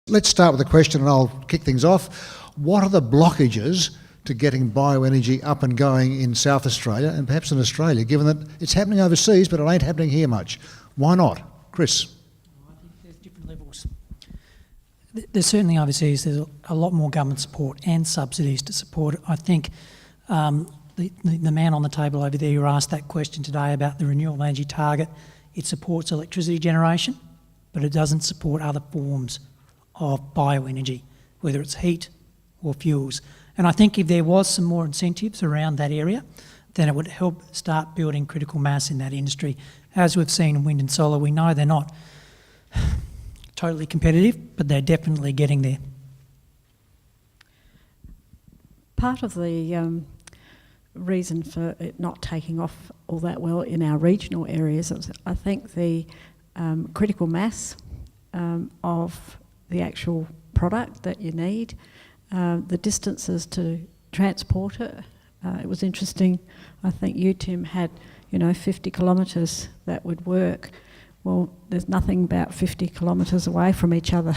Let's start with a question and I'll kick things off. What are the blockages to getting bioenergy up and going in South Australia and perhaps in Australia, given that it's happening overseas but it ain't happening here much? Why not? Chris? I think there's different levels. There's certainly overseas, there's a lot more government support and subsidies to support it. I think the man on the table over there who asked that question today about the renewable energy target, it supports electricity generation, but it doesn't support other forms of bioenergy, whether it's heat or fuels. And I think if there was some more incentives around that area, then it would help start building critical mass in that industry. As we've seen in wind and solar, we know they're not totally competitive, but they're definitely getting there. Part of the reason for it not taking off all that well in our regional areas is, I think, the critical mass of the actual product that you need, the distances to transport it. It was interesting, I think you, Tim, had 50 kilometres that would work. Well, there's nothing about 50 kilometres away from each other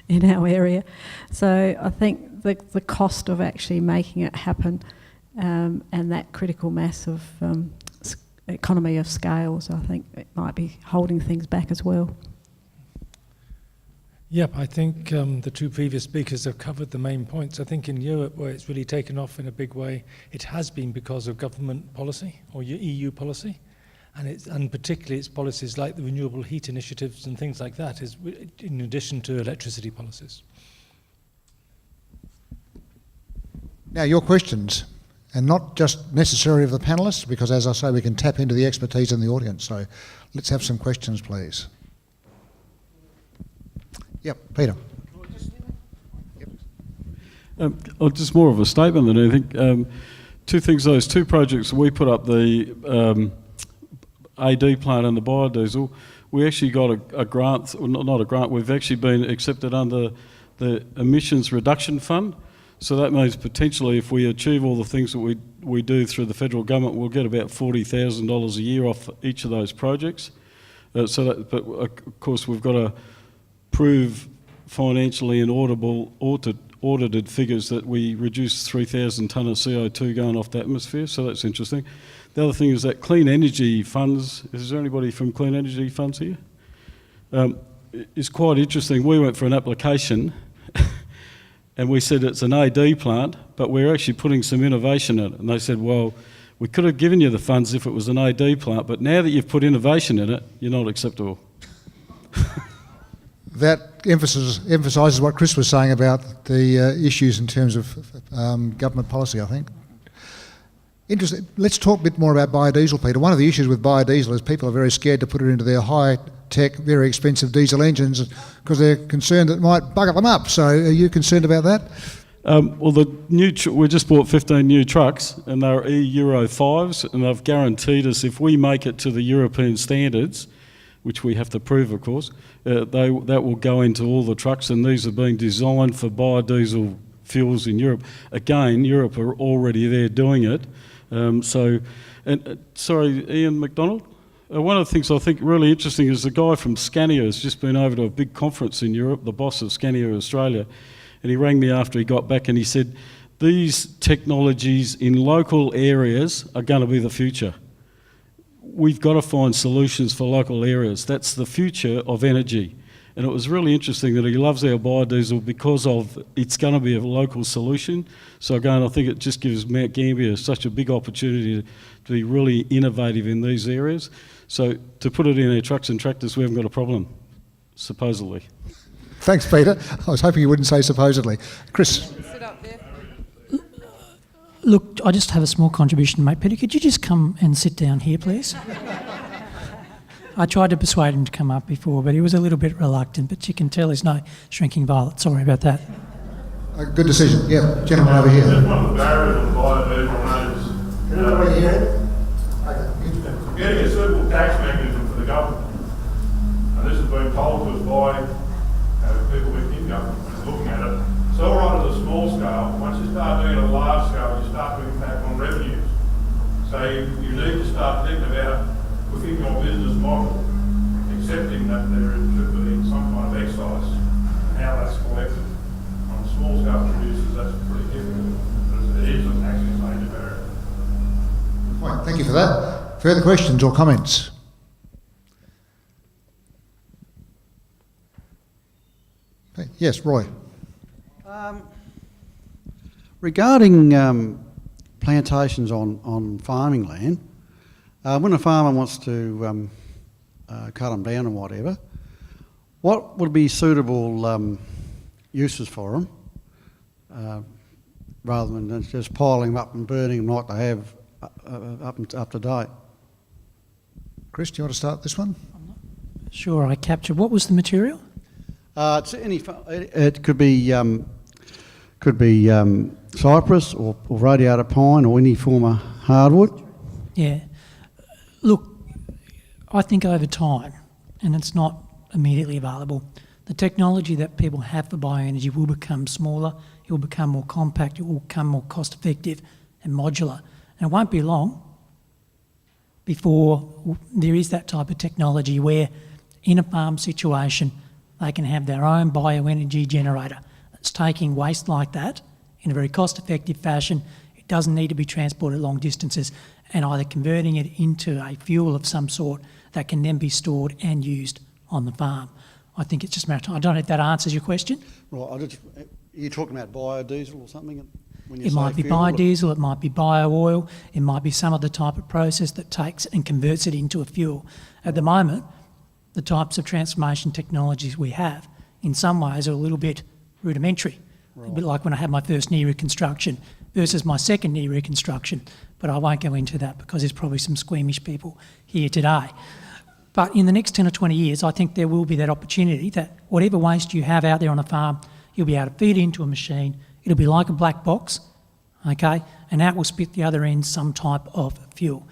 in our area. So I think the cost of actually making it happen and that critical mass of economy of scales, I think it might be holding things back as well. Yep, I think the two previous speakers have covered the main points. I think in Europe, where it's really taken off in a big way, it has been because of government policy or EU policy, and particularly its policies like the renewable heat initiatives and things like that, is in addition to electricity policies. Now, your questions, and not just necessarily of the panellists, because as I say, we can tap into the expertise in the audience. So let's have some questions, please. Yep, Peter. Just more of a statement than anything. Two things, those two projects, we put up the AD plant and the biodiesel. We actually got a grant, or not a grant, we've actually been accepted under the Emissions Reduction Fund. So that means potentially if we achieve all the things that we do through the federal government, we'll get about $40,000 a year off each of those projects. But of course we've got to prove financially and audited figures that we reduce 3,000 tonne of CO2 going off the atmosphere, so that's interesting. The other thing is that clean energy funds, is there anybody from clean energy funds here? It's quite interesting. We went for an application and we said it's an AD plant, but we're actually putting some innovation in it. And they said, well, we could have given you the funds if it was an AD plant, but now that you've put innovation in it, you're not acceptable. That emphasises what Chris was saying about the issues in terms of government policy, I think. Interesting. Let's talk a bit more about biodiesel, Peter. One of the issues with biodiesel is people are very scared to put it into their high-tech, very expensive diesel engines because they're concerned that it might bugger them up. So are you concerned about that? Well, we just bought 15 new trucks and they're Euro 5s, and they've guaranteed us if we make it to the European standards, which we have to prove, of course, that will go into all the trucks, and these are being designed for biodiesel fuels in Europe. Again, Europe are already there doing it. Sorry, Ian McDonald? One of the things I think really interesting is the guy from Scania has just been over to a big conference in Europe, the boss of Scania Australia, and he rang me after he got back and he said, these technologies in local areas are going to be the future. We've got to find solutions for local areas. That's the future of energy. And it was really interesting that he loves our biodiesel because of it's going to be a local solution. So again, I think it just gives Mount Gambier such a big opportunity to be really innovative in these areas. So to put it in our trucks and tractors, we haven't got a problem, supposedly. Thanks, Peter. I was hoping you wouldn't say supposedly. Chris. Sit up there. Look, I just have a small contribution, mate. Peter, could you just come and sit down here, please? I tried to persuade him to come up before, but he was a little bit reluctant, but you can tell he's no shrinking violet. Sorry about that. Good decision. Yeah, gentleman over here. One of the barriers of biodiesel is getting a suitable tax mechanism for the government. And this has been told to us by people within government looking at it. It's all right at a small scale. Once you start doing it at a large scale, you start to impact on revenues. So you need to start thinking about, within your business model, accepting that there should be some kind of excise and how that's Further questions or comments? Okay. Yes, Roy. Regarding plantations on farming land, when a farmer wants to cut them down and whatever, what would be suitable uses for them, rather than just piling them up and burning them like they have up to date? Chris, do you want to start this one? Sure, I captured. What was the material? It could be cypress or radiata pine or any form of hardwood. Yeah. Look, I think over time, and it's not immediately available, the technology that people have for bioenergy will become smaller, it will become more compact, it will become more cost effective and modular. And it won't be long before there is that type of technology where in a farm situation they can have their own bioenergy generator that's taking waste like that in a very cost effective fashion. It doesn't need to be transported long distances, and either converting it into a fuel of some sort that can then be stored and used on the farm. I think it's just a matter of time. I don't know if that answers your question. Right, you're talking about biodiesel or something? When you It say might be fuel, biodiesel, it might be bio-oil, it might be some other type of process that takes and converts it into a fuel. At the moment, the types of transformation technologies we have, in some ways, are a little bit rudimentary. A bit like when I had my first knee reconstruction versus my second knee reconstruction. But I won't go into that because there's probably some squeamish people here today. But in the next 10 or 20 years, I think there will be that opportunity that whatever waste you have out there on a farm, you'll be able to feed it into a machine. It'll be like a black box, okay? And that will spit the other end some type of fuel.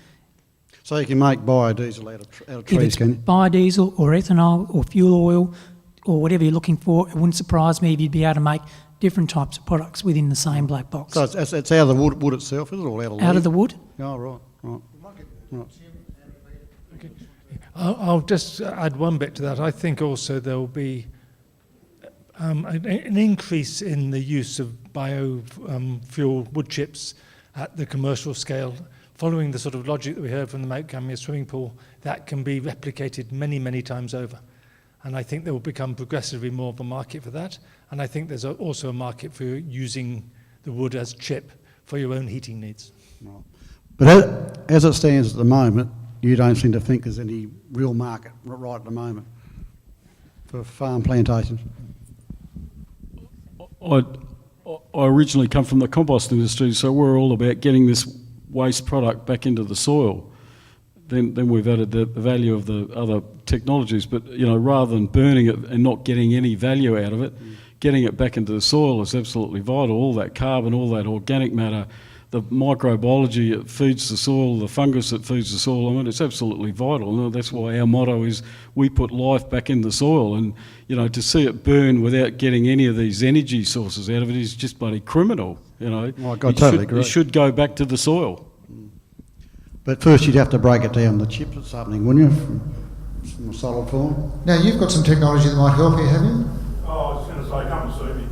So you can make biodiesel out of If trees, it's can you? biodiesel or ethanol or fuel oil or whatever you're looking for, it wouldn't surprise me if you'd be able to make different types of products within the same black box. So it's out of the wood itself, is it, or out of Out of the wood? Oh, right. Okay. I'll just add one bit to that. I think also there will be an increase in the use of biofuel wood chips at the commercial scale, following the sort of logic that we heard from the Mount Gambier swimming pool. That can be replicated many, many times over. And I think there will become progressively more of a market for that. And I think there's also a market for using the wood as chip for your own heating needs. Right. But as it stands at the moment, you don't seem to think there's any real market right at the moment for farm plantations. I originally come from the compost industry, so we're all about getting this waste product back into the soil. Then we've added the value of the other technologies, but rather than burning it and not getting any value out of it, getting it back into the soil is absolutely vital. All that carbon, all that organic matter, the microbiology that feeds the soil, the fungus that feeds the soil, I mean, it's absolutely vital. And that's why our motto is we put life back in the soil. And, to see it burn without getting any of these energy sources out of it is just bloody criminal, Well, I totally agree. It should go back to the soil. But first you'd have to break it down, the chips or something, wouldn't you, from a solid form? Now, you've got some technology that might help here, have you? Oh, I was going to say, come and see me.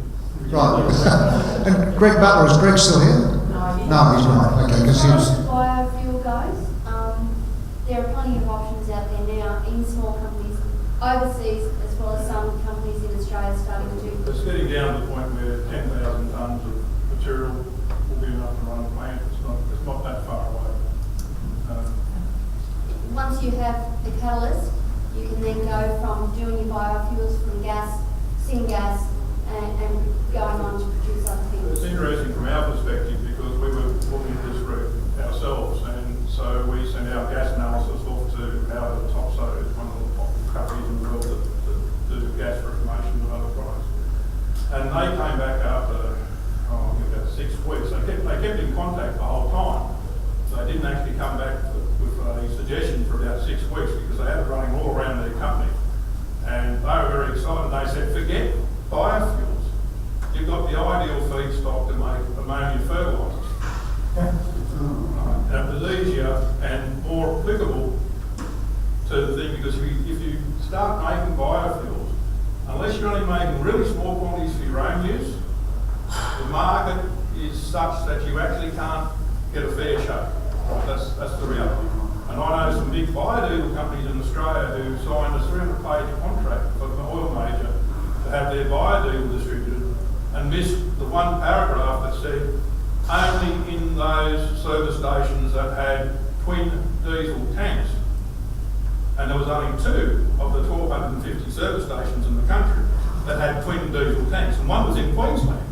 Right. And Greg Butler, is Greg still here? No, he's not. Okay, because he As was... far as biofuel goes, there are plenty of options out there now in small companies, overseas, as well as some companies in Australia starting to. It's getting down to the point where 10,000 tonnes of material will be enough to run a plant. It's not that far away. Once you have the catalyst, you can then go from doing your biofuels from gas, syngas, and going on to produce other It's things. interesting from our perspective because we were looking at this route ourselves, and so we sent our gas analysis off to our Topso, one of the popular companies in the world that do gas reformation and other products. And they came back after about 6 weeks. They kept in contact the whole time. They didn't actually come back with a suggestion for about 6 weeks because they had it running all around their company. And they were very excited. They said, forget biofuels. You've got the ideal feedstock to make ammonia fertilisers. And it was easier and more applicable to the thing because if you start making biofuels, unless you're only making really small quantities for your own use, the market is such that you actually can't get a fair shake. That's the reality. And I one paragraph that said only in those service stations that had twin diesel tanks, and there was only 2 of the 1,250 service stations in the country that had twin diesel tanks, and one was in Queensland,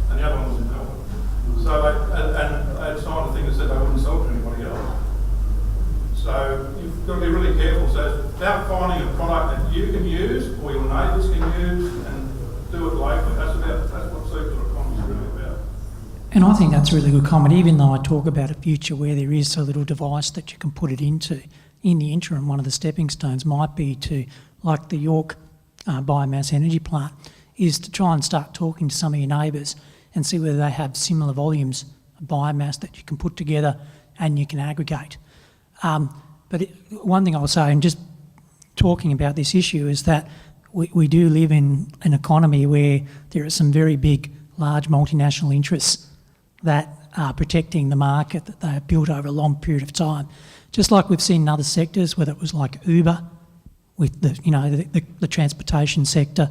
and the other one was in Melbourne. So they signed a thing that said they wouldn't sell to anybody else. So you've got to be really careful. So it's about finding a product that you can use or your neighbours can use and do it locally. That's what circular economy is really about. And I think that's a really good comment, even though I talk about a future where there is a little device that you can put it into. In the interim, one of the stepping stones might be to, like the York biomass energy plant, is to try and start talking to some of your neighbours and see whether they have similar volumes of biomass that you can put together and you can aggregate. One thing I'll say, and just talking about this issue, is that we do live in an economy where there are some very big, large multinational interests that are protecting the market that they have built over a long period of time. Just like we've seen in other sectors, whether it was like Uber with the transportation sector,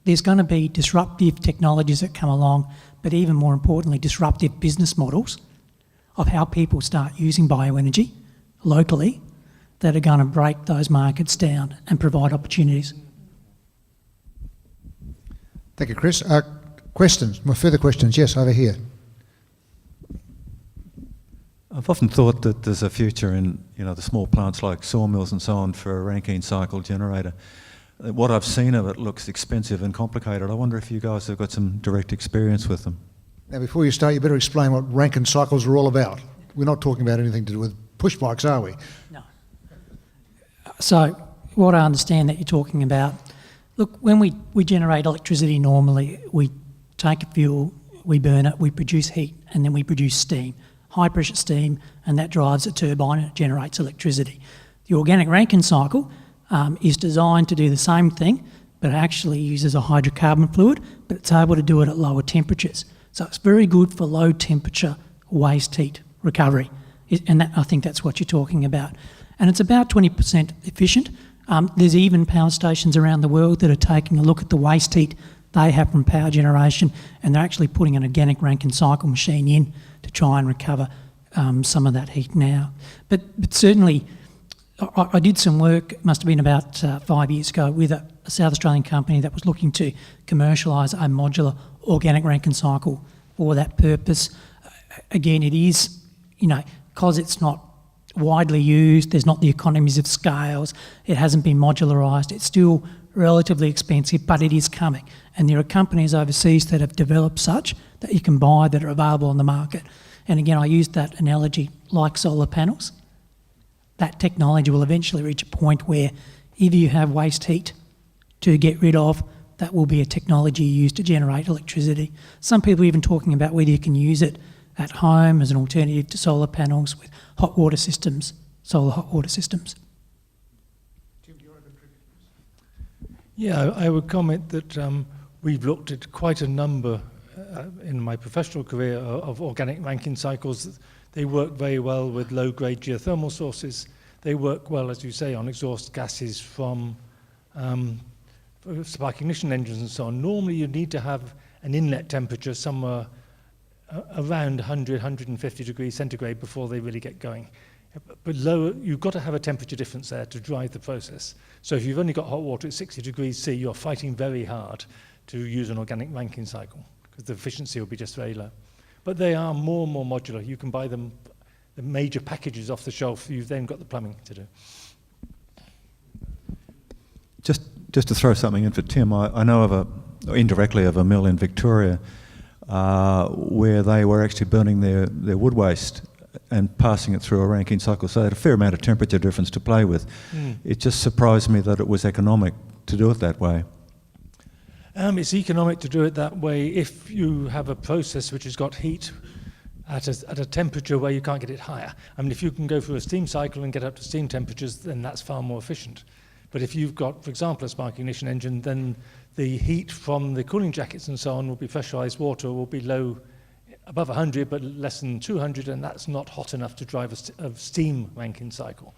there's going to be disruptive technologies that come along, but even more importantly, disruptive business models of how people start using bioenergy locally that are going to break those markets down and provide opportunities. Thank you, Chris. Questions? More further questions? Yes, over here. I've often thought that there's a future in the small plants like sawmills and so on for a Rankine cycle generator. What I've seen of it looks expensive and complicated. I wonder if you guys have got some direct experience with them. Now, before you start, you better explain what Rankine cycles are all about. We're not talking about anything to do with push bikes, are we? No. So what I understand that you're talking about, look, when we generate electricity normally, we take a fuel, we burn it, we produce heat, and then we produce steam, high pressure steam, and that drives a turbine and it generates electricity. The organic Rankine cycle is designed to do the same thing, but it actually uses a hydrocarbon fluid, but it's able to do it at lower temperatures. So it's very good for low temperature waste heat recovery. And I think that's what you're talking about. And it's about 20% efficient. There's even power stations around the world that are taking a look at the waste heat they have from power generation, and they're actually putting an organic Rankine cycle machine in to try and recover some of that heat now. But certainly, I did some work, it must have been about 5 years ago, with a South Australian company that was looking to commercialise a modular organic Rankine cycle for that purpose. Again, it is, because it's not widely used, there's not the economies of scales, it hasn't been modularised, it's still relatively expensive, but it is coming. And there are companies overseas that have developed such that you can buy that are available on the market. And again, I used that analogy like solar panels. That technology will eventually reach a point where if you have waste heat to get rid of, that will be a technology used to generate electricity. Some people are even talking about whether you can use it at home as an alternative to solar panels with hot water systems, solar hot water systems. Yeah, I would comment that we've looked at quite a number in my professional career of organic Rankine cycles. They work very well with low-grade geothermal sources. They work well, as you say, on exhaust gases from spark ignition engines and so on. Normally you need to have an inlet temperature somewhere around 100, 150 degrees centigrade before they really get going. But lower, you've got to have a temperature difference there to drive the process. So if you've only got hot water at 60 degrees C, you're fighting very hard to use an organic Rankine cycle because the efficiency will be just very low. But they are more and more modular. You can buy them, the major packages off the shelf. You've then got the plumbing to do. Just to throw something in for Tim, I know indirectly of a mill in Victoria where they were actually burning their wood waste and passing it through a Rankine cycle, so they had a fair amount of temperature difference to play with. It just surprised me that it was economic to do it that way. It's economic to do it that way if you have a process which has got heat at a temperature where you can't get it higher. I mean, if you can go through a steam cycle and get up to steam temperatures, then that's far more efficient. But if you've got, for example, a spark ignition engine, then the heat from the cooling jackets and so on will be pressurized water, will be low, above 100, but less than 200, and that's not hot enough to drive a steam Rankine cycle.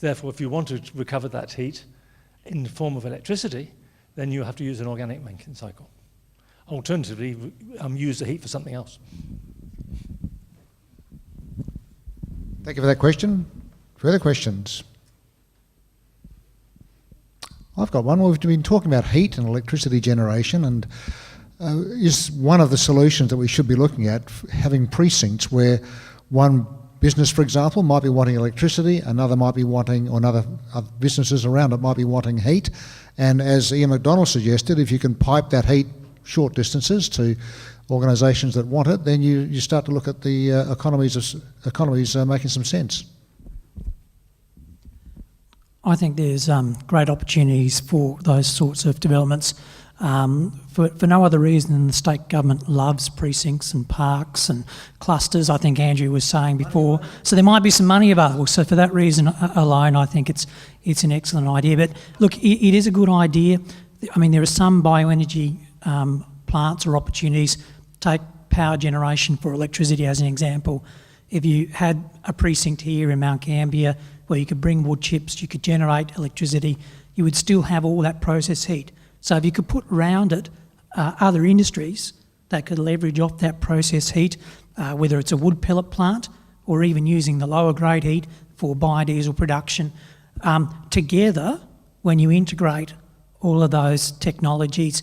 Therefore, if you want to recover that heat in the form of electricity, then you have to use an organic Rankine cycle. alternatively use the heat for something else. Thank you for that question. Further questions? I've got one. We've been talking about heat and electricity generation, and is one of the solutions that we should be looking at having precincts where one business, for example, might be wanting electricity, another might be wanting, or other businesses around it might be wanting heat, and as Ian McDonald suggested, if you can pipe that heat short distances to organisations that want it, then you start to look at the economies making some sense. I think there's great opportunities for those sorts of developments for no other reason than the state government loves precincts and parks and clusters, I think Andrew was saying before. So there might be some money available. So for that reason alone, I think it's an excellent idea. But look, it is a good idea. I mean, there are some bioenergy plants or opportunities. Take power generation for electricity as an example. If you had a precinct here in Mount Gambier where you could bring wood chips, you could generate electricity, you would still have all that process heat. So if you could put around it other industries that could leverage off that process heat, whether it's a wood pellet plant or even using the lower grade heat for biodiesel production, together, when you integrate all of those technologies,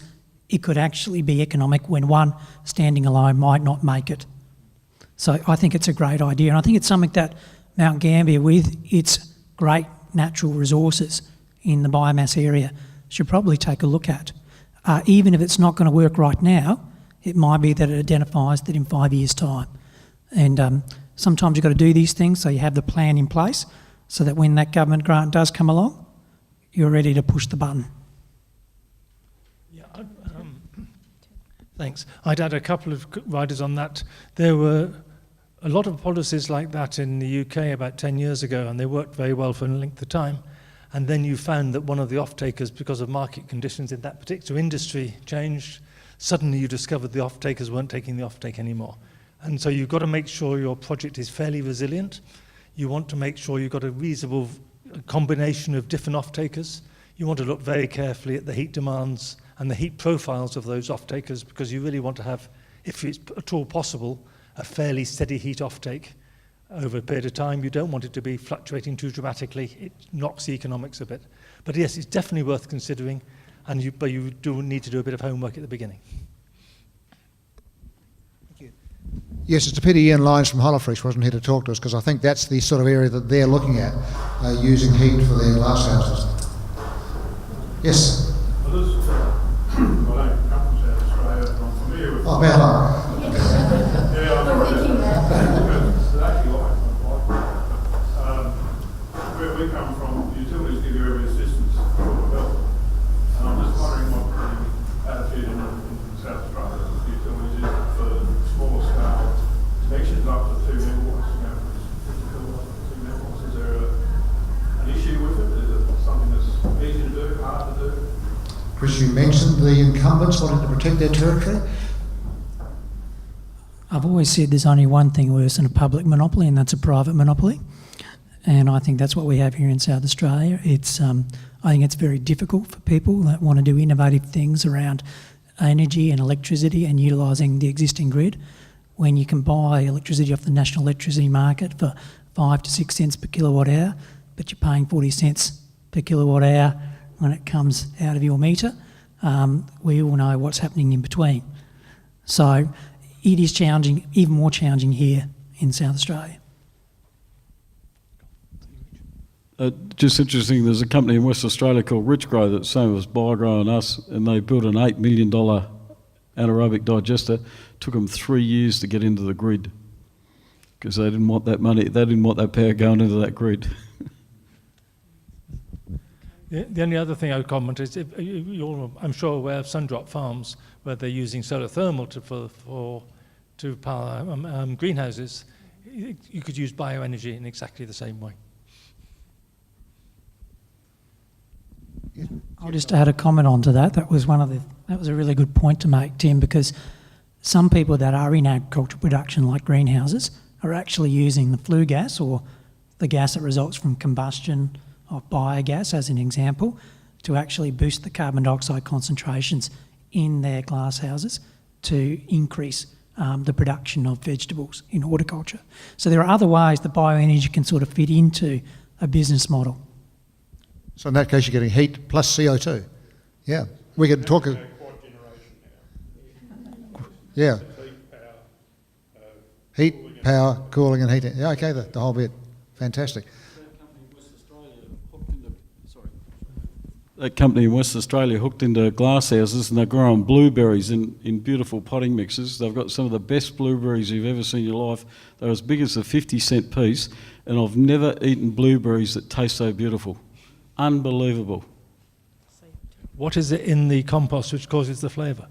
it could actually be economic when one standing alone might not make it. So I think it's a great idea, and I think it's something that Mount Gambier, with its great natural resources in the biomass area, should probably take a look at. Even if it's not going to work right now, it might be that it identifies that in 5 years' time. And sometimes you've got to do these things so you have the plan in place so that when that government grant does come along, you're ready to push the button. Yeah, thanks. I'd add a couple of riders on that. There were a lot of policies like that in the UK about 10 years ago, and they worked very well for a length of time. And then you found that one of the off-takers, because of market conditions in that particular industry, changed. Suddenly you discovered the off-takers weren't taking the off-take anymore. And so you've got to make sure your project is fairly resilient. You want to make sure you've got a reasonable combination of different off-takers. You want to look very carefully at the heat demands and the heat profiles of those off-takers, because you really want to have, if it's at all possible, a fairly steady heat offtake over a period of time. You don't want it to be fluctuating too dramatically. It knocks the economics a bit. But yes, it's definitely worth considering, but you do need to do a bit of homework at the beginning. Thank you. Yes, it's a pity Ian Lyons from Hollowfresh wasn't here to talk to us, because I think that's the sort of area that they're looking at, using heat for their glass houses. Yes? Well, this is, I don't come from South Australia, but I'm familiar with... Oh, man. Yeah, I'm thinking that. It's actually like where we come from, the utilities give you every assistance for development. And I'm just wondering what the attitude in South Australia with the utilities is for smaller scale connections up to 2 megawatts, 50 kilowatts, 2 megawatts. Is there an issue with it? Is it something that's easy to do, hard to do? Chris, you mentioned the incumbents wanting to protect their territory. I've always said there's only one thing worse than a public monopoly, and that's a private monopoly. And I think that's what we have here in South Australia. It's, I think it's very difficult for people that want to do innovative things around energy and electricity and utilising the existing grid. When you can buy electricity off the national electricity market for 5 to 6 cents per kilowatt hour, but you're paying 40 cents per kilowatt hour when it comes out of your meter, we all know what's happening in between. So it is challenging, even more challenging here in South Australia. Just interesting, there's a company in West Australia called Richgrow that's same as Biogrow and us, and they built an $8 million anaerobic digester. Took them 3 years to get into the grid because they didn't want that money, they didn't want that power going into that grid. The only other thing I would comment is, you're, I'm sure, aware of Sundrop Farms, where they're using solar thermal to power greenhouses. You could use bioenergy in exactly the same way. I'll just add a comment onto that. That was a really good point to make, Tim, because some people that are in agricultural production, like greenhouses, are actually using the flue gas, or the gas that results from combustion of biogas, as an example, to actually boost the carbon dioxide concentrations in their glass houses. to increase the production of vegetables in horticulture. So there are other ways that bioenergy can sort of fit into a business model. So in that case, you're getting heat plus CO2. Yeah, we can talk. Yeah. Heat, power, cooling and heating. Yeah, okay, the whole bit. Fantastic. That company in West Australia hooked into glass houses and they're growing blueberries in beautiful potting mixes. They've got some of the best blueberries you've ever seen in your life. They're as big as a 50-cent piece, and I've never eaten blueberries that taste so beautiful. Unbelievable. What is it in the compost which causes the flavour?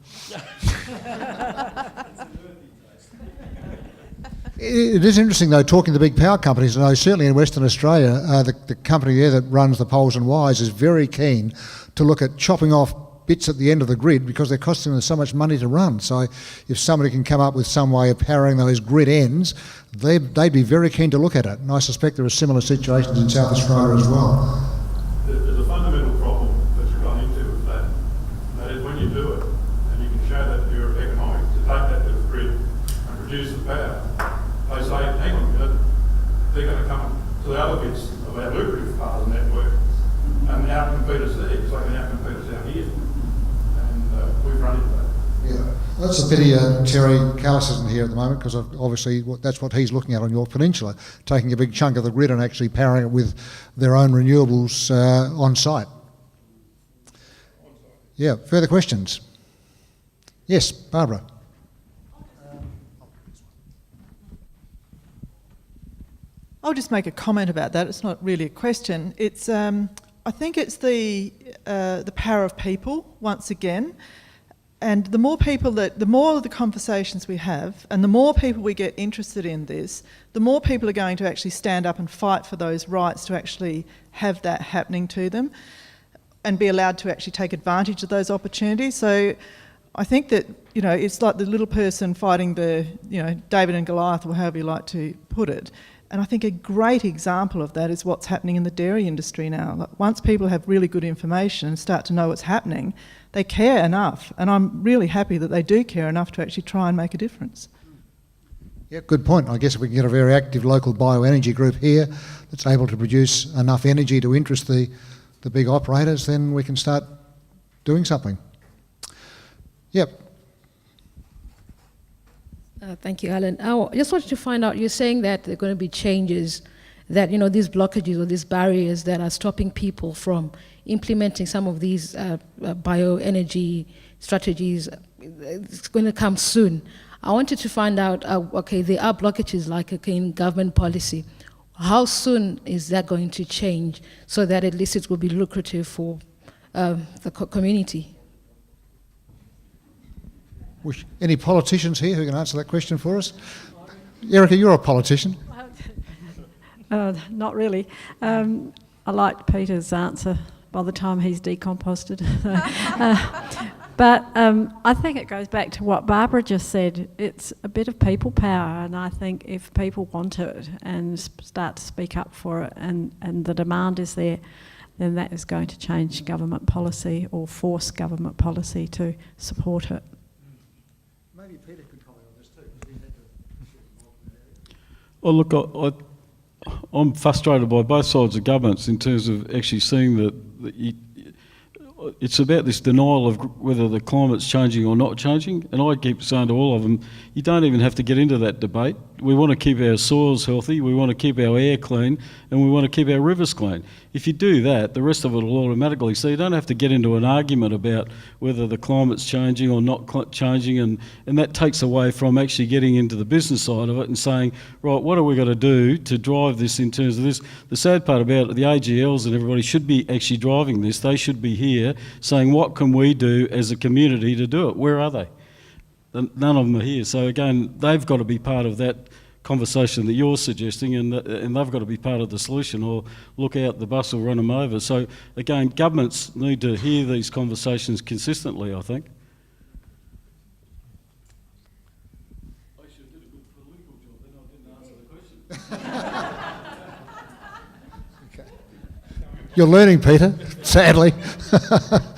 It is interesting, though, talking to big power companies. I know certainly in Western Australia, the company there that runs the poles and wires is very keen to look at chopping off bits at the end of the grid because they're costing them so much money to run. So if somebody can come up with some way of powering those grid ends, they'd be very keen to look at it. And I suspect there are similar situations in South Australia as well. There's a fundamental problem that you run into with that. And that is when you do it, and you can show that you're economic to take that to the grid and produce the power, they say, hang on a minute, they're going to come to the other bits of our lucrative part of the network and out-compete us there, because they can out-compete us out here. And we've run into that. Yeah, that's a pity Terry Callis isn't here at the moment, because obviously that's what he's looking at on York Peninsula, taking a big chunk of the grid and actually powering it with their own renewables on site. Yeah, further questions? Yes, Barbara. I'll just make a comment about that. It's not really a question. It's, I think it's the power of people, once again. And the more of the conversations we have, and the more people we get interested in this, the more people are going to actually stand up and fight for those rights to actually have that happening to them and be allowed to actually take advantage of those opportunities. So I think that, you know, it's like the little person fighting the, you know, David and Goliath, or however you like to put it. And I think a great example of that is what's happening in the dairy industry now. Like, once people have really good information and start to know what's happening, they care enough. And I'm really happy that they do care enough to actually try and make a difference. Yeah, good point. I guess if we can get a very active local bioenergy group here that's able to produce enough energy to interest the big operators, then we can start doing something. Yep. Thank you, Alan. I just wanted to find out, you're saying that there are going to be changes, that, you know, these blockages or these barriers that are stopping people from implementing some of these bioenergy strategies, it's going to come soon. I wanted to find out, okay, there are blockages like in government policy. How soon is that going to change so that at least it will be lucrative for the community? Any politicians here who can answer that question for us? Erica, you're a politician. Not really. I liked Peter's answer by the time he's decomposted. But I think it goes back to what Barbara just said. It's a bit of people power, and I think if people want it and start to speak up for it, and the demand is there, then that is going to change government policy or force government policy to support it. Maybe Peter could comment on this too. Well, look, I'm frustrated by both sides of governments in terms of actually seeing that it's about this denial of whether the climate's changing or not changing. And I keep saying to all of them, you don't even have to get into that debate. We want to keep our soils healthy, we want to keep our air clean, and we want to keep our rivers clean. If you do that, the rest of it will automatically. So you don't have to get into an argument about whether the climate's changing or not changing, and that takes away from actually getting into the business side of it and saying, right, what are we going to do to drive this in terms of this? The sad part about it, the AGLs and everybody should be actually driving this. They should be here saying, what can we do as a community to do it? Where are they? None of them are here. So again, they've got to be part of that conversation that you're suggesting, and they've got to be part of the solution, or look out, the bus will run them over. So again, governments need to hear these conversations consistently, I think. I should have did a good political job, then I didn't answer the question. Okay. You're learning, Peter, sadly.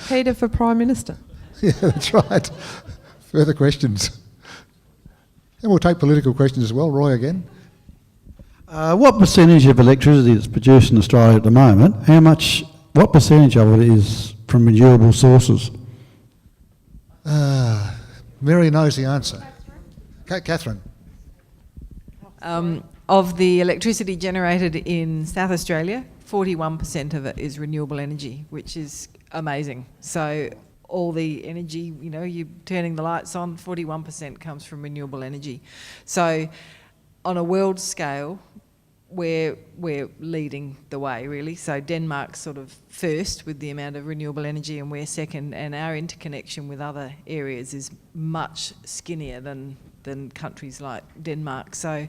Peter for Prime Minister. Yeah, that's right. Further questions? And we'll take political questions as well. Roy again. What percentage of electricity that's produced in Australia at the moment, what percentage of it is from renewable sources? Mary knows the answer. Catherine. Of the electricity generated in South Australia, 41% of it is renewable energy, which is amazing. So all the energy, you know, you're turning the lights on, 41% comes from renewable energy. So on a world scale, we're leading the way, really. So Denmark's sort of first with the amount of renewable energy, and we're second, and our interconnection with other areas is much skinnier than countries like Denmark. So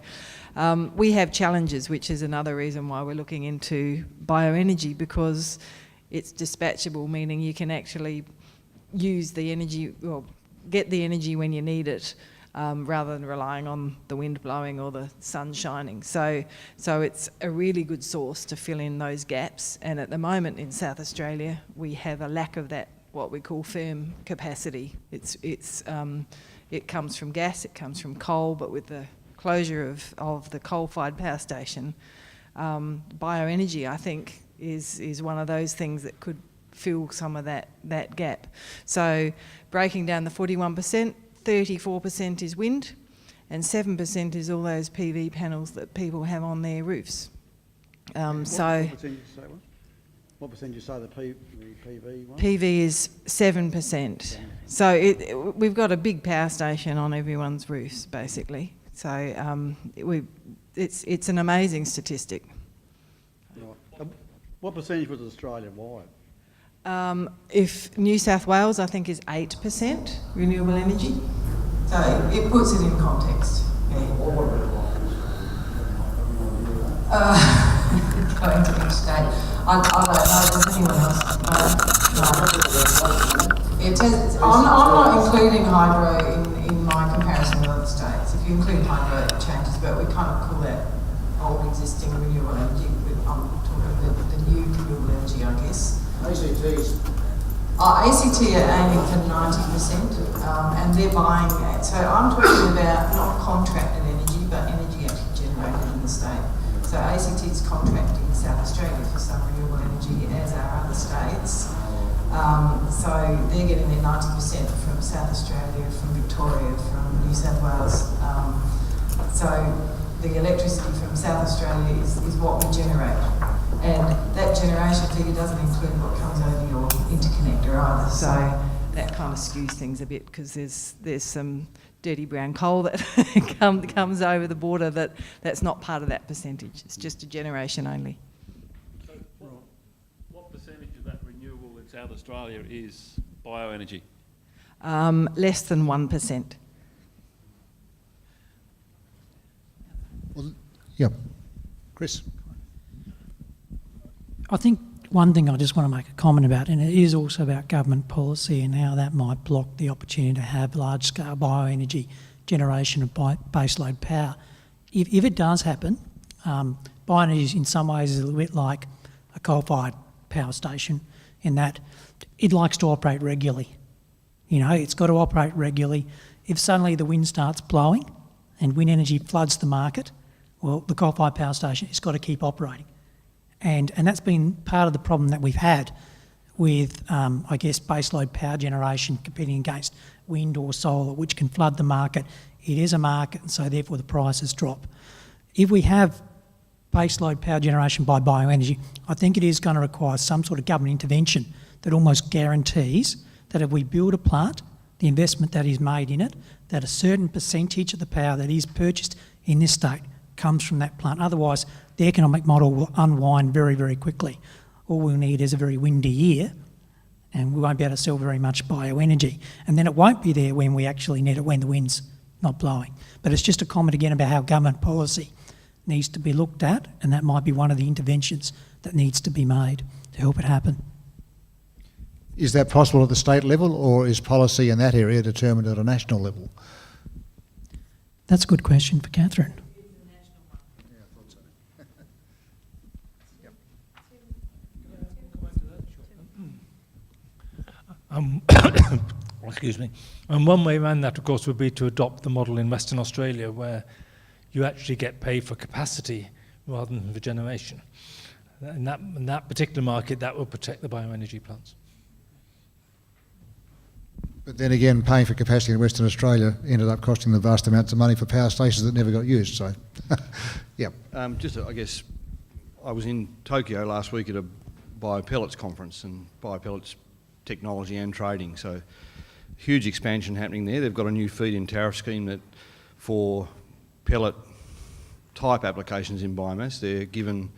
we have challenges, which is another reason why we're looking into bioenergy, because it's dispatchable, meaning you can actually use the energy, or get the energy when you need it, rather than relying on the wind blowing or the sun shining. So it's a really good source to fill in those gaps. And at the moment in South Australia, we have a lack of that, what we call firm capacity. It comes from gas, it comes from coal, but with the closure of the coal-fired power station, bioenergy, I think, is one of those things that could fill some of that gap. So breaking down the 41%, 34% is wind, and 7% is all those PV panels that people have on their roofs. What percentage you say? What percentage you say the PV one? PV is 7%. So we've got a big power station on everyone's roofs, basically. So it's an amazing statistic. Right. What percentage was Australia-wide? If New South Wales, I think, is 8% renewable energy. So it puts it in context. Yeah. Going to each state. I don't know, does anyone else? No. I'm not including hydro in my comparison with other states. If you include hydro, it changes, but we kind of call that old existing renewable energy. I'm talking about the new renewable energy, I guess. ACTs? ACT are aiming for 90%, and they're buying that. So I'm talking about not contracted energy, but energy actually generated in the state. So ACT is contracting South Australia for some renewable energy, as are other states. So they're getting their 90% from South Australia, from Victoria, from New South Wales. So the electricity from South Australia is what we generate. And that generation figure doesn't include what comes over your interconnector either. So that kind of skews things a bit, because there's some dirty brown coal that comes over the border that's not part of that percentage. It's just a generation only. So what percentage of that renewable in South Australia is bioenergy? Less than 1%. Well, yeah. Chris. I think one thing I just want to make a comment about, and it is also about government policy and how that might block the opportunity to have large-scale bioenergy generation of baseload power. If it does happen, bioenergy in some ways is a little bit like a coal-fired power station in that it likes to operate regularly. You know, it's got to operate regularly. If suddenly the wind starts blowing and wind energy floods the market, well, the coal-fired power station has got to keep operating. And that's been part of the problem that we've had with, I guess, baseload power generation competing against wind or solar, which can flood the market. It is a market, and so therefore the prices drop. If we have baseload power generation by bioenergy, I think it is going to require some sort of government intervention that almost guarantees that if we build a plant, the investment that is made in it, that a certain percentage of the power that is purchased in this state comes from that plant. Otherwise, the economic model will unwind very, very quickly. All we'll need is a very windy year, and we won't be able to sell very much bioenergy. And then it won't be there when we actually need it, when the wind's not blowing. But it's just a comment again about how government policy needs to be looked at, and that might be one of the interventions that needs to be made to help it happen. Is that possible at the state level, or is policy in that area determined at a national level? That's a good question for Catherine. Excuse me. And one way around that, of course, would be to adopt the model in Western Australia where you actually get paid for capacity rather than for generation. In that particular market, that will protect the bioenergy plants. But then again, paying for capacity in Western Australia ended up costing them vast amounts of money for power stations that never got used. So, yeah. I guess I was in Tokyo last week at a biopellets conference, and biopellets technology and trading. So, huge expansion happening there. They've got a new feed-in tariff scheme that for pellet type applications in biomass, they're given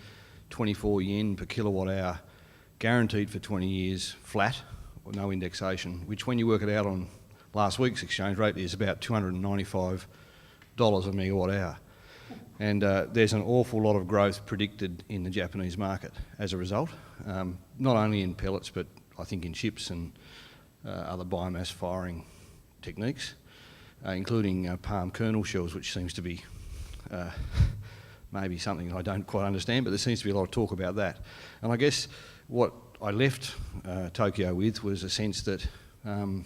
24 yen per kilowatt hour, guaranteed for 20 years, flat, or no indexation, which when you work it out on last week's exchange rate is about $295 a megawatt hour. And there's an awful lot of growth predicted in the Japanese market as a result, not only in pellets, but I think in chips and other biomass firing techniques, including palm kernel shells, which seems to be maybe something I don't quite understand, but there seems to be a lot of talk about that. And I guess what I left Tokyo with was a sense that I'm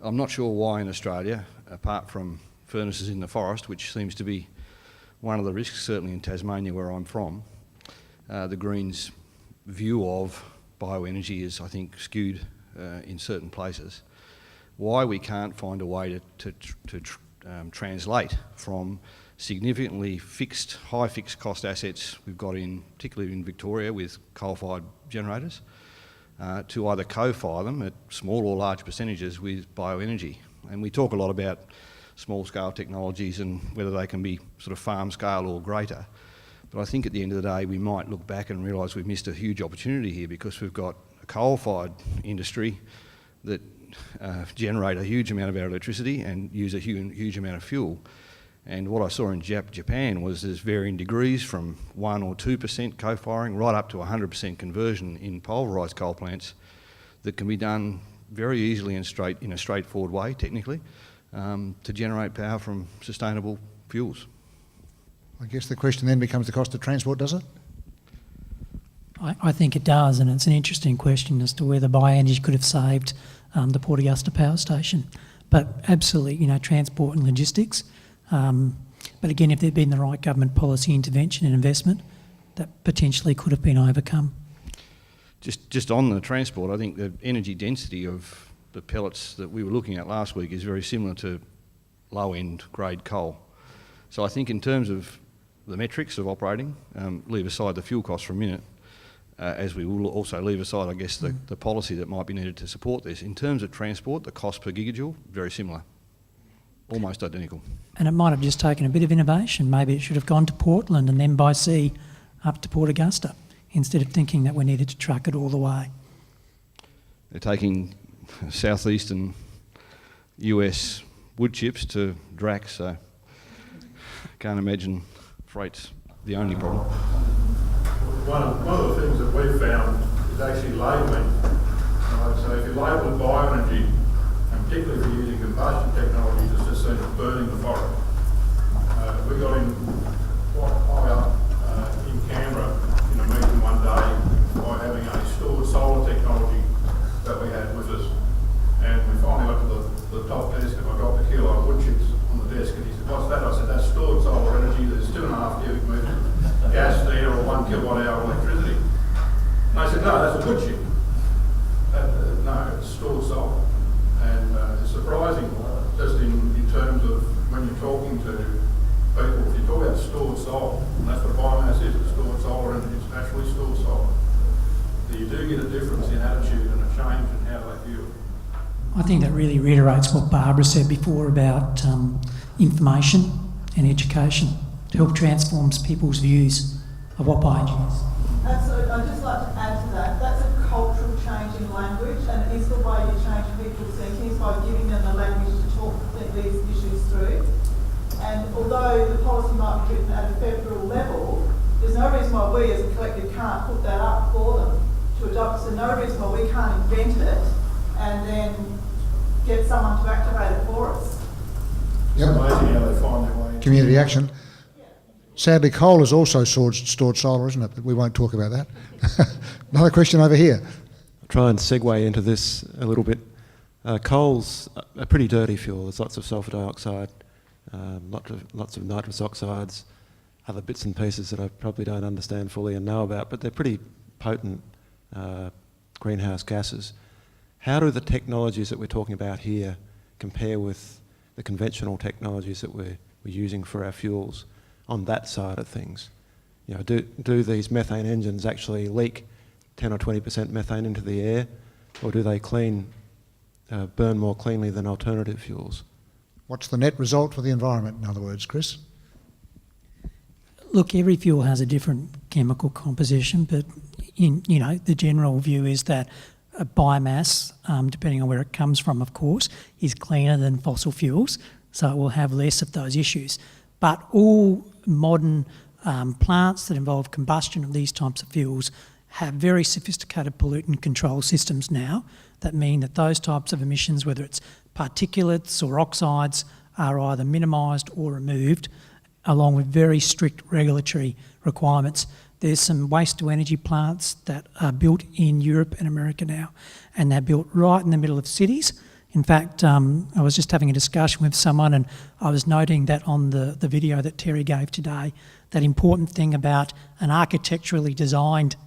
not sure why in Australia, apart from furnaces in the forest, which seems to be one of the risks, certainly in Tasmania where I'm from, the Greens' view of bioenergy is, I think, skewed in certain places. Why we can't find a way to translate from significantly high fixed cost assets we've got particularly in Victoria with coal-fired generators, to either co-fire them at small or large percentages with bioenergy. And we talk a lot about small-scale technologies and whether they can be sort of farm-scale or greater. But I think at the end of the day, we might look back and realise we've missed a huge opportunity here because we've got a coal-fired industry that generate a huge amount of our electricity and use a huge amount of fuel. And what I saw in Japan was there's varying degrees from 1 or 2% co-firing right up to 100% conversion in pulverised coal plants that can be done very easily in a straightforward way, technically, to generate power from sustainable fuels. I guess the question then becomes the cost of transport, does it? I think it does, and it's an interesting question as to whether bioenergy could have saved the Port Augusta power station. But absolutely, transport and logistics. But again, if there'd been the right government policy intervention and investment, that potentially could have been overcome. Just on the transport, I think the energy density of the pellets that we were looking at last week is very similar to low-end grade coal. So I think in terms of the metrics of operating, leave aside the fuel costs for a minute, as we will also leave aside, I guess, the policy that might be needed to support this. In terms of transport, the cost per gigajoule, very similar. Almost identical. And it might have just taken a bit of innovation. Maybe it should have gone to Portland and then by sea up to Port Augusta instead of thinking that we needed to truck it all the way. They're taking southeastern US wood chips to Drax, so can't imagine freight's the only problem. One of the things that we've found is actually labelling. So if you label it bioenergy, and particularly if you're using combustion technologies, it's just seen as burning the forest. We got in quite high up in Canberra in a meeting one day by having a stored solar technology that we had with us. And we finally got to the top desk and I dropped a kilo of wood chips on the desk and he said, "What's that?" I said, "That's stored solar energy. There's 2.5 cubic metres gas there or 1 kilowatt hour electricity." And I said, "No, that's a wood chip." No, it's stored solar. And it's surprising, just in terms of when you're talking to people, if you talk about stored solar, and that's what biomass is, it's stored solar and it's naturally stored solar, that you do get a difference in attitude and a change in how they view it. I think that really reiterates what Barbara said before about information and education to help transform people's views of what bioenergy is. Absolutely. I'd just like to add to that. That's a cultural change in language, and it is the way you change people's thinking is by giving them the language to talk these issues through. And although the policy might be written at a federal level, there's no reason why we as a collective can't put that up for them to adopt. So no reason why we can't invent it and then get someone to activate it for us. Yep. It's amazing how they find their way. Community action. Sadly, coal is also stored solar, isn't it? But we won't talk about that. Another question over here. try and segue into this a little bit. Coal's a pretty dirty fuel. There's lots of sulphur dioxide, lots of nitrous oxides, other bits and pieces that I probably don't understand fully and know about, but they're pretty potent greenhouse gases. How do the technologies that we're talking about here compare with the conventional technologies that we're using for our fuels on that side of things? You know, do these methane engines actually leak 10 or 20% methane into the air, or do they burn more cleanly than alternative fuels? What's the net result for the environment, in other words, Chris? Look, every fuel has a different chemical composition, but the general view is that biomass, depending on where it comes from, of course, is cleaner than fossil fuels, so it will have less of those issues. But all modern plants that involve combustion of these types of fuels have very sophisticated pollutant control systems now that mean that those types of emissions, whether it's particulates or oxides, are either minimised or removed, along with very strict regulatory requirements. There's some waste-to-energy plants that are built in Europe and America now, and they're built right in the middle of cities. In fact, I was just having a discussion with someone, and I was noting that on the video that Terry gave today, that important thing about an architecturally designed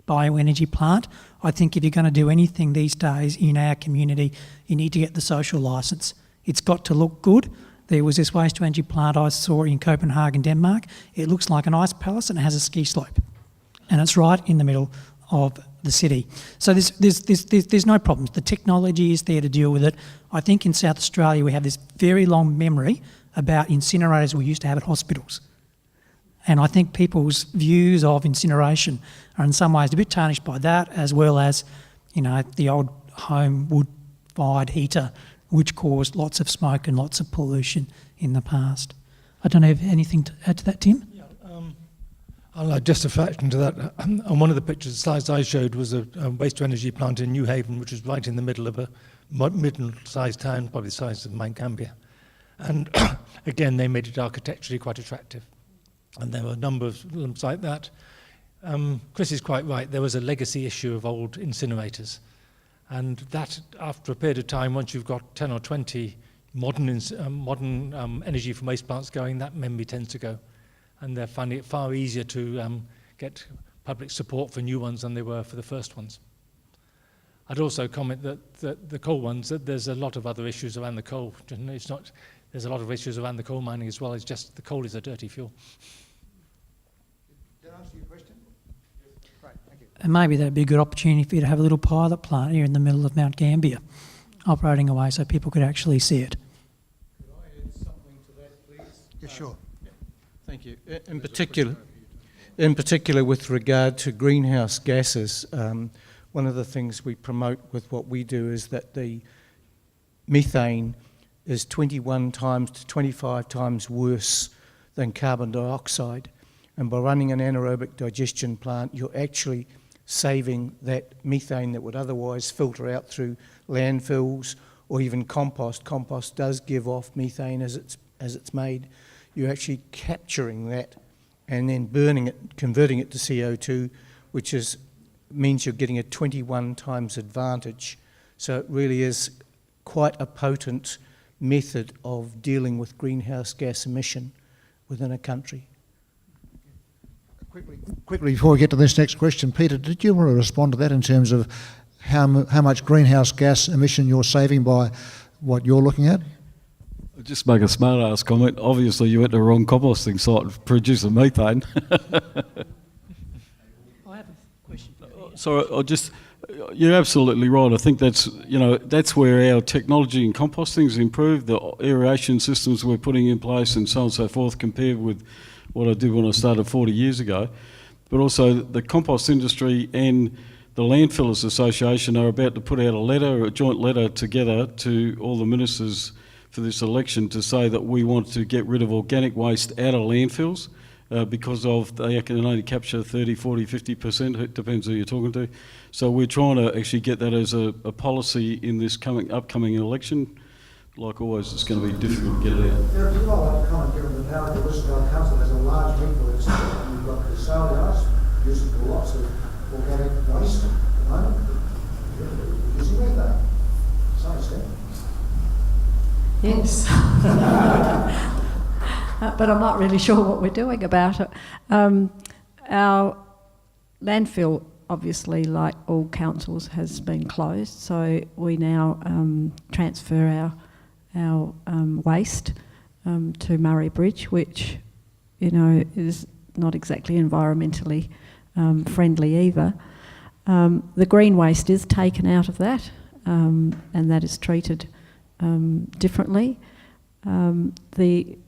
bioenergy plant. I think if you're going to do anything these days in our community, you need to get the social licence. It's got to look good. There was this waste-to-energy plant I saw in Copenhagen, Denmark. It looks like an ice palace and it has a ski slope. And it's right in the middle of the city. So there's no problems. The technology is there to deal with it. I think in South Australia we have this very long memory about incinerators we used to have at hospitals. And I think people's views of incineration are in some ways a bit tarnished by that, as well as, the old home wood-fired heater, which caused lots of smoke and lots of pollution in the past. I don't know if anything to add to that, Tim? Yeah, I'll add just a fraction to that. On one of the pictures, the slides I showed was a waste-to-energy plant in New Haven, which was right in the middle of a middle-sized town, probably the size of Mount Gambier. And again, they made it architecturally quite attractive. And there were a number of films like that. Chris is quite right. There was a legacy issue of old incinerators. And that, after a period of time, once you've got 10 or 20 modern energy from waste plants going, that memory tends to go. And they're finding it far easier to get public support for new ones than they were for the first ones. I'd also comment that the coal ones, that there's a lot of other issues around the coal. There's a lot of issues around the coal mining as well. It's just the coal is a dirty fuel. Did that answer your question? Yes. Great, thank you. And maybe that'd be a good opportunity for you to have a little pilot plant here in the middle of Mount Gambier, operating away so people could actually see it. Could I add something to that, please? Yeah, sure. Thank you. In particular, with regard to greenhouse gases, one of the things we promote with what we do is that the methane is 21 times to 25 times worse than carbon dioxide. And by running an anaerobic digestion plant, you're actually saving that methane that would otherwise filter out through landfills or even compost. Compost does give off methane as it's made. You're actually capturing that and then burning it, converting it to CO2, which means you're getting a 21 times advantage. So it really is quite a potent method of dealing with greenhouse gas emission within a country. Quickly, before we get to this next question, Peter, did you want to respond to that in terms of how much greenhouse gas emission you're saving by what you're looking at? I'll just make a smart-ass comment. Obviously, you went to the wrong composting site and produced the methane. I have a question. So you're absolutely right. I think that's where our technology in composting has improved, the aeration systems we're putting in place and so on and so forth, compared with what I did when I started 40 years ago. But also the compost industry and the Landfillers Association are about to put out a joint letter together to all the ministers for this election to say that we want to get rid of organic waste out of landfills because they can only capture 30, 40, 50%, it depends who you're talking to. So we're trying to actually get that as a policy in this upcoming election. Like always, it's going to be difficult to get it out. Derek, you might like to comment, given that now the Western Council has a large meatball industry, and you've got the sale yards producing lots of organic waste at the moment. Yes. But I'm not really sure what we're doing about it. Our landfill, obviously, like all councils, has been closed, so we now transfer our waste to Murray Bridge, which, you know, is not exactly environmentally friendly either. The green waste is taken out of that, and that is treated differently. The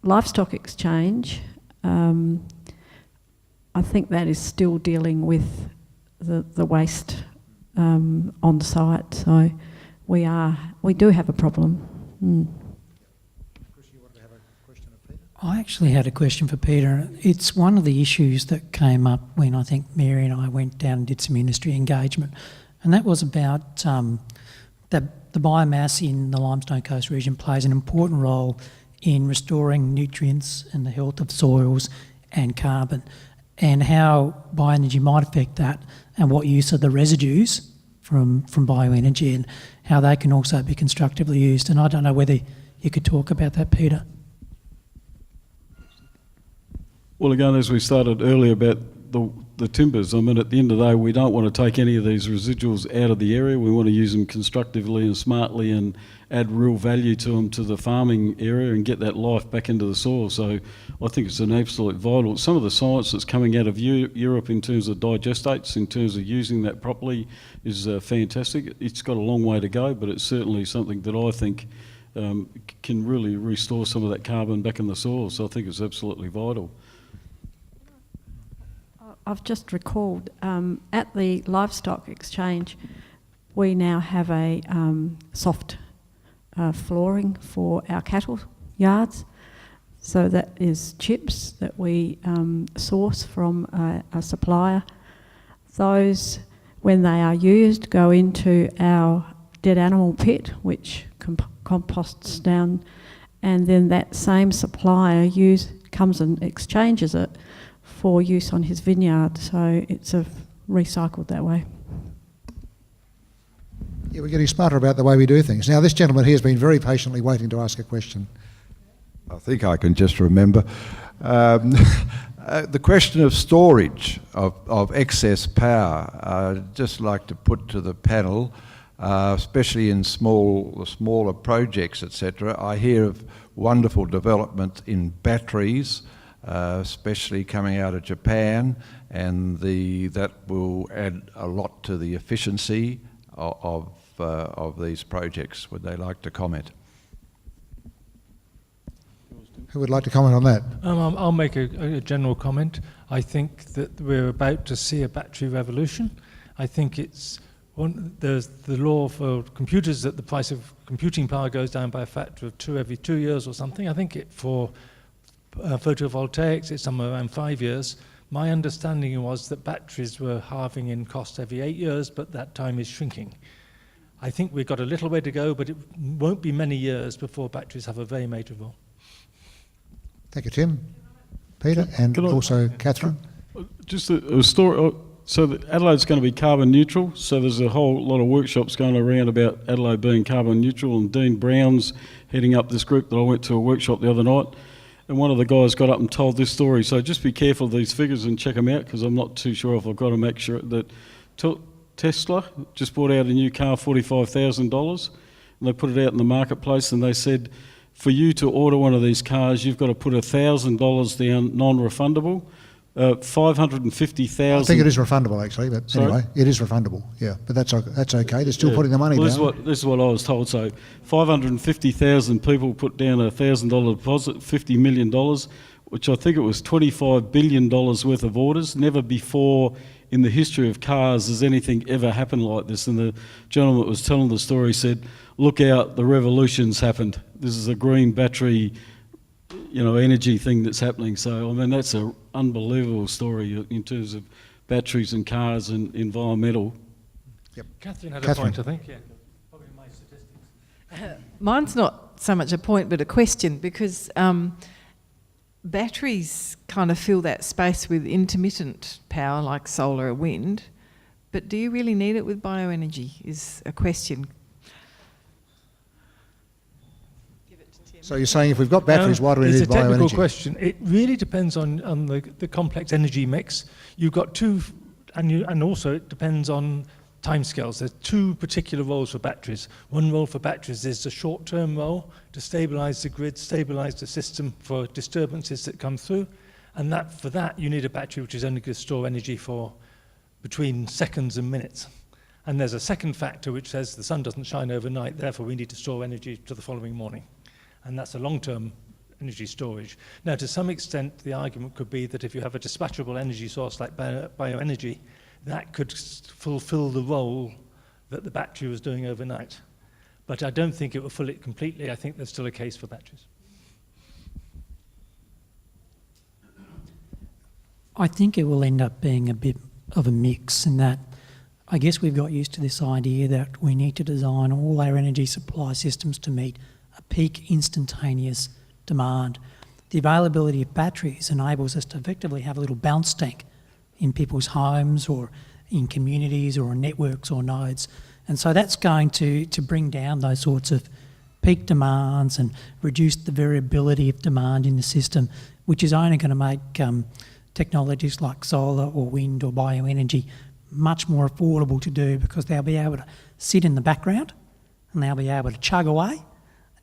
livestock exchange, I think that is still dealing with the waste on site, so we do have a problem. I actually had a question for Peter. It's one of the issues that came up when I think Mary and I went down and did some industry engagement, and that was about the biomass in the Limestone Coast region plays an important role in restoring nutrients and the health of soils and carbon, and how bioenergy might affect that, and what use of the residues from bioenergy and how they can also be constructively used. And I don't know whether you could talk about that, Peter. Well, again, as we started earlier about the timbers, I mean, at the end of the day, we don't want to take any of these residuals out of the area. We want to use them constructively and smartly and add real value to them, to the farming area, and get that life back into the soil. So I think it's an absolute vital. Some of the science that's coming out of Europe in terms of digestates, in terms of using that properly, is fantastic. It's got a long way to go, but it's certainly something that I think can really restore some of that carbon back in the soil. So I think it's absolutely vital. I've just recalled, at the livestock exchange, we now have a soft flooring for our cattle yards. So that is chips that we source from a supplier. Those, when they are used, go into our dead animal pit, which composts down, and then that same supplier comes and exchanges it for use on his vineyard, so it's recycled that way. Yeah, we're getting smarter about the way we do things. Now, this gentleman here has been very patiently waiting to ask a question. I think I can just remember. The question of storage of excess power, I'd just like to put to the panel, especially in smaller projects, etc. I hear of wonderful development in batteries, especially coming out of Japan, and that will add a lot to the efficiency of these projects. Would they like to comment? Who would like to comment on that? I'll make a general comment. I think that we're about to see a battery revolution. I think there's the law for computers that the price of computing power goes down by a factor of 2 every 2 years or something. I think for photovoltaics, it's somewhere around 5 years. My understanding was that batteries were halving in cost every 8 years, but that time is shrinking. I think we've got a little way to go, but it won't be many years before batteries have a very major role. Thank you, Tim, Peter, and also Catherine. Just a story. So Adelaide's going to be carbon neutral, so there's a whole lot of workshops going around about Adelaide being carbon neutral, and Dean Brown's heading up this group that I went to a workshop the other night. And one of the guys got up and told this story. So just be careful of these figures and check them out, because I'm not too sure if I've got to make sure that Tesla just bought out a new car, $45,000, and they put it out in the marketplace, and they said, for you to order one of these cars, you've got to put $1,000 down, non-refundable. 550,000. I think it is refundable, actually, but Sorry? Anyway, it is refundable. Yeah, but that's okay. They're still putting the money down. This is what I was told. So 550,000 people put down a $1,000 deposit, $50 million, which I think it was $25 billion worth of orders. Never before in the history of cars has anything ever happened like this. And the gentleman that was telling the story said, "Look out, the revolution's happened. This is a green battery, energy thing that's happening." So, I mean, that's an unbelievable story in terms of batteries and cars and environmental. Yep. Catherine had a point, I think. Yeah. Probably my statistics. Mine's not so much a point, but a question, because batteries kind of fill that space with intermittent power like solar or wind, But do you really need it with bioenergy is a question. So you're saying if we've got batteries, why do we need It's a technical bioenergy? question. It really depends on the complex energy mix. You've got two, and also it depends on timescales. There's two particular roles for batteries. One role for batteries is the short-term role to stabilise the grid, stabilise the system for disturbances that come through. And for that, you need a battery which is only going to store energy for between seconds and minutes. And there's a second factor which says the sun doesn't shine overnight, therefore we need to store energy to the following morning. And that's a long-term energy storage. Now, to some extent, the argument could be that if you have a dispatchable energy source like bioenergy, that could fulfill the role that the battery was doing overnight. But I don't think it will fill it completely. I think there's still a case for batteries. I think it will end up being a bit of a mix in that I guess we've got used to this idea that we need to design all our energy supply systems to meet a peak instantaneous demand. The availability of batteries enables us to effectively have a little bounce tank in people's homes or in communities or on networks or nodes. And so that's going to bring down those sorts of peak demands and reduce the variability of demand in the system, which is only going to make technologies like solar or wind or bioenergy much more affordable to do because they'll be able to sit in the background and they'll be able to chug away.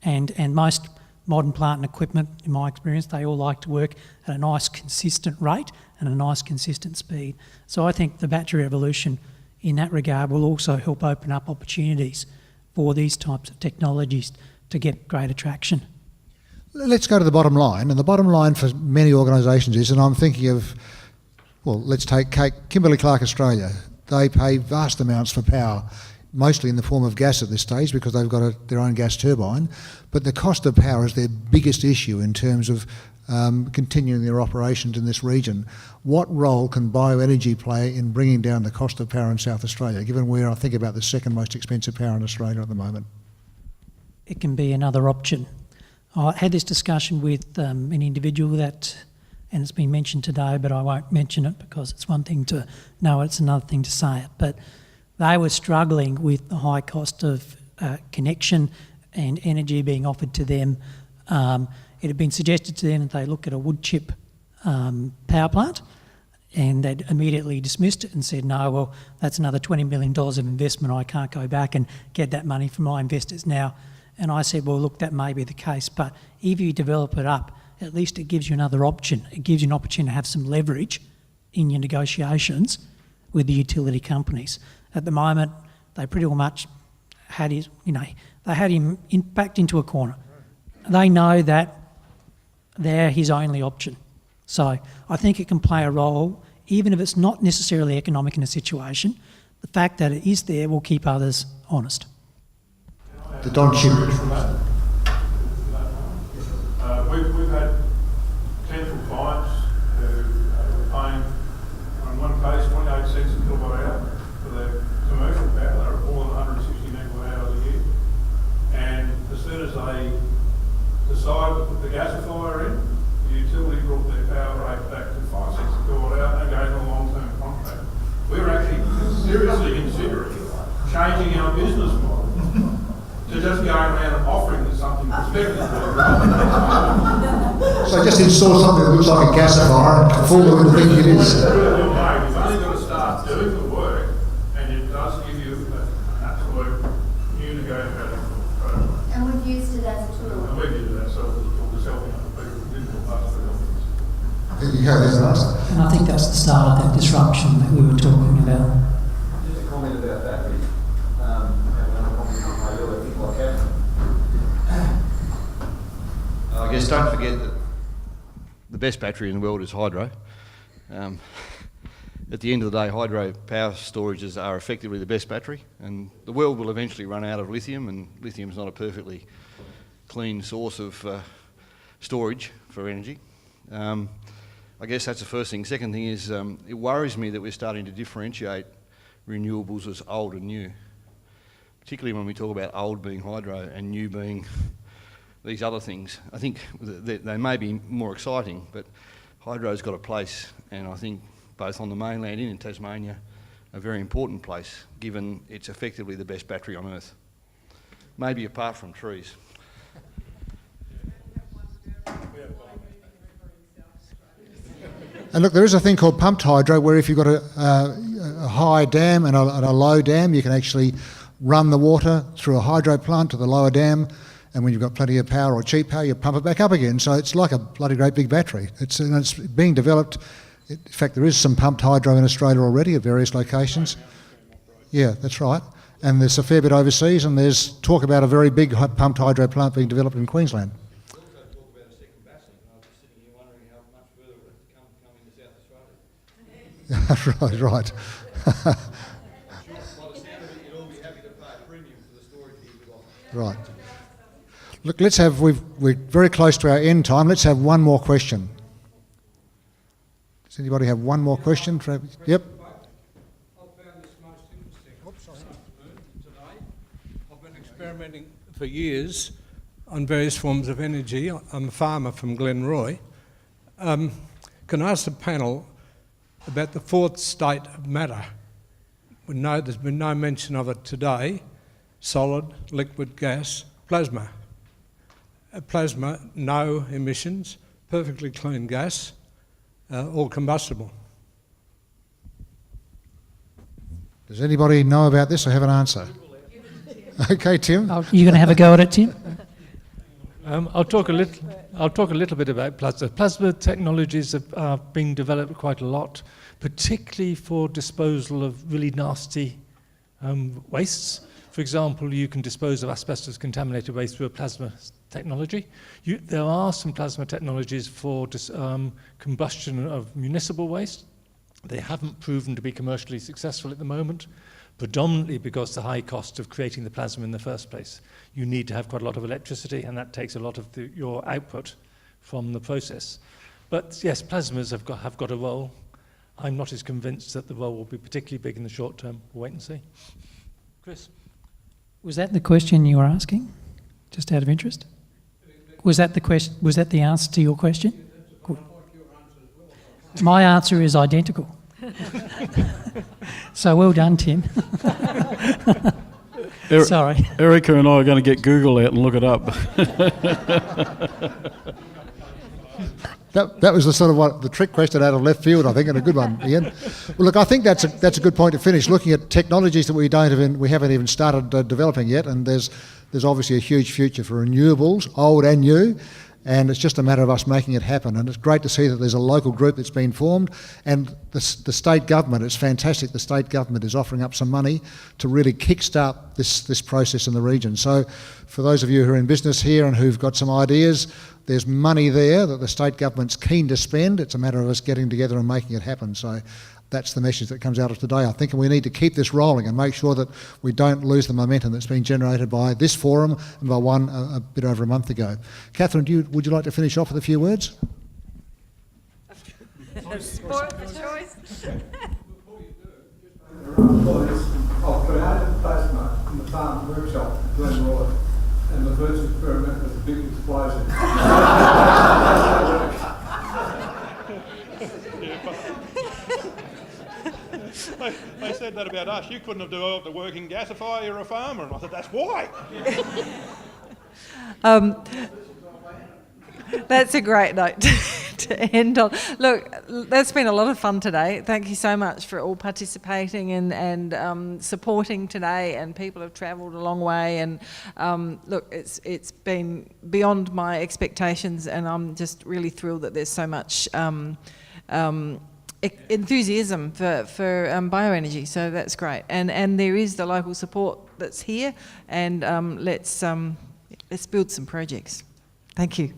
And most modern plant and equipment, in my experience, they all like to work at a nice consistent rate and a nice consistent speed. So I think the battery revolution in that regard will also help open up opportunities for these types of technologies to get greater traction. Let's go to the bottom line. And the bottom line for many organisations is, and I'm thinking of, well, let's take Kimberley-Clark Australia. They pay vast amounts for power, mostly in the form of gas at this stage because they've got their own gas turbine. But the cost of power is their biggest issue in terms of continuing their operations in this region. What role can bioenergy play in bringing down the cost of power in South Australia, given we're, I think, about the second most expensive power in Australia at the moment? It can be another option. I had this discussion with an individual that, and it's been mentioned today, but I won't mention it because it's one thing to know it, it's another thing to say it. But they were struggling with the high cost of connection and energy being offered to them. It had been suggested to them that they look at a wood chip power plant, and they'd immediately dismissed it and said, no, well, that's another $20 million of investment. I can't go back and get that money from my investors now. And I said, well, look, that may be the case, but if you develop it up, at least it gives you another option. It gives you an opportunity to have some leverage in your negotiations with the utility companies. At the moment, they pretty much had his, they had him backed into a corner. They know that they're his only option. So I think it can play a role, even if it's not necessarily economic in a situation. The fact that it is there will keep others honest. The Don Chip. We've had potential clients who were paying, on one case, 28 cents a kilowatt hour for their commercial power. They were more than 160 megawatt hours a year. And as soon as they decided to put the gasifier in, the utility brought their power rate back to 5 cents a kilowatt hour and gave them a long-term contract. We were actually seriously considering changing our business model to just going around and offering them something prospective. So just install something that looks like a gasifier and fool them into thinking it is. You've only got to start doing the work, and it does give you an absolute new negotiating program. And we've used it as a tool. And we've used it ourselves as a tool to helping other people who didn't look after their companies. There you go, there's an answer. And I think that's the start of that disruption that we were talking about. Just a comment about batteries. I guess don't forget that the best battery in the world is hydro. At the end of the day, hydro power storages are effectively the best battery, and the world will eventually run out of lithium, and lithium is not a perfectly clean source of storage for energy. I guess that's the first thing. Second thing is it worries me that we're starting to differentiate renewables as old and new, particularly when we talk about old being hydro and new being these other things. I think they may be more exciting, but hydro's got a place, and I think both on the mainland and in Tasmania, a very important place, given it's effectively the best battery on Earth. Maybe apart from trees. And look, there is a thing called pumped hydro, where if you've got a high dam and a low dam, you can actually run the water through a hydro plant to the lower dam, and when you've got plenty of power or cheap power, you pump it back up again. So it's like a bloody great big battery. It's being developed. In fact, there is some pumped hydro in Australia already at various locations. Yeah, that's right. And there's a fair bit overseas, and there's talk about a very big pumped hydro plant being developed in Queensland. Right. Right. Look, we're very close to our end time. Let's have one more question. Does anybody have one more question? Yep. I've been experimenting for years on various forms of energy. I'm a farmer from Glenroy. Can I ask the panel about the fourth state of matter? There's been no mention of it today. Solid, liquid, gas, plasma. Plasma, no emissions, perfectly clean gas, all combustible. Does anybody know about this or have an answer? Okay, Tim. You're going to have a go at it, Tim? I'll talk a little bit about plasma. Plasma technologies are being developed quite a lot, particularly for disposal of really nasty wastes. For example, you can dispose of asbestos-contaminated waste through a plasma technology. There are some plasma technologies for combustion of municipal waste. They haven't proven to be commercially successful at the moment, predominantly because the high cost of creating the plasma in the first place. You need to have quite a lot of electricity, and that takes a lot of your output from the process. But yes, plasmas have got a role. I'm not as convinced that the role will be particularly big in the short term. We'll wait and see. Chris? Was that the question you were asking, just out of interest? Was that the question? Was that the answer to your question? My answer is identical. So well done, Tim. Sorry. Erica and I are going to get Google out and look it up. That was the sort of the trick question out of left field, I think, and a good one, Ian. Well, look, I think that's a good point to finish. Looking at technologies that we haven't even started developing yet, and there's obviously a huge future for renewables, old and new. And it's just a matter of us making it happen. And it's great to see that there's a local group that's been formed, and the state government, it's fantastic, the state government is offering up some money to really kickstart this process in the region. So for those of you who are in business here and who've got some ideas, there's money there that the state government's keen to spend. It's a matter of us getting together and making it happen. So that's the message that comes out of today, I think, and we need to keep this rolling and make sure that we don't lose the momentum that's been generated by this forum and by one a bit over a month ago. Catherine, would you like to finish off with a few words? Spoil the choice. I've created plasma in the farm workshop at Glenroy, and the first experiment was a big explosion. They said that about us. You couldn't have developed a working gasifier, you're a farmer. And I said, that's why. That's a great note to end on. Look, that's been a lot of fun today. Thank you so much for all participating and supporting today, and people have travelled a long way, and look, it's been beyond my expectations, and I'm just really thrilled that there's so much enthusiasm for bioenergy, so that's great. And there is the local support that's here, and let's build some projects. Thank you.